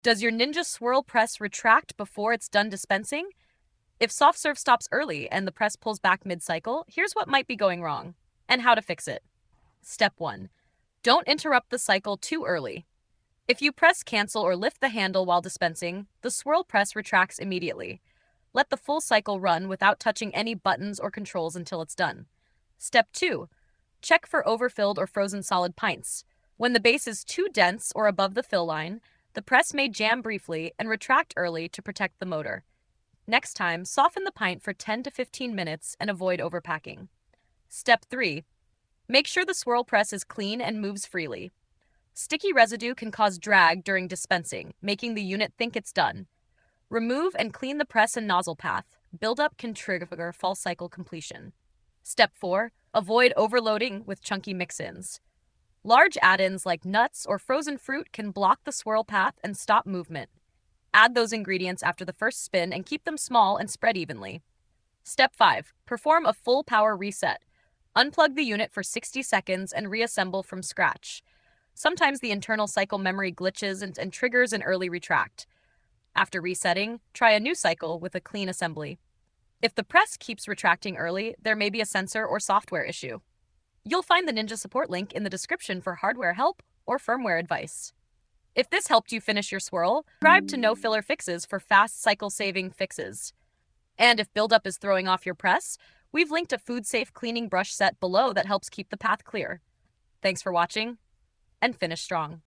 Does your Ninja Swirl press retract before it's done dispensing? If soft serve stops early and the press pulls back mid-cycle, here's what might be going wrong and how to fix it. Step 1. Don't interrupt the cycle too early. If you press cancel or lift the handle while dispensing, the swirl press retracts immediately. Let the full cycle run without touching any buttons or controls until it's done. Step 2. Check for overfilled or frozen solid pints. When the base is too dense or above the fill line, the press may jam briefly and retract early to protect the motor. Next time, soften the pint for 10 to 15 minutes and avoid overpacking. Step 3. Make sure the swirl press is clean and moves freely. Sticky residue can cause drag during dispensing, making the unit think it's done. Remove and clean the press and nozzle path. Buildup can trigger false cycle completion. Step 4. Avoid overloading with chunky mix-ins. Large add-ins like nuts or frozen fruit can block the swirl path and stop movement. Add those ingredients after the first spin and keep them small and spread evenly. Step 5. Perform a full power reset. Unplug the unit for 60 seconds and reassemble from scratch. Sometimes the internal cycle memory glitches and triggers an early retract. After resetting, try a new cycle with a clean assembly. If the press keeps retracting early, there may be a sensor or software issue. You'll find the Ninja support link in the description for hardware help or firmware advice. If this helped you finish your swirl, subscribe to No Filler Fixes for fast cycle-saving fixes. And if buildup is throwing off your press, we've linked a food-safe cleaning brush set below that helps keep the path clear. Thanks for watching, and finish strong.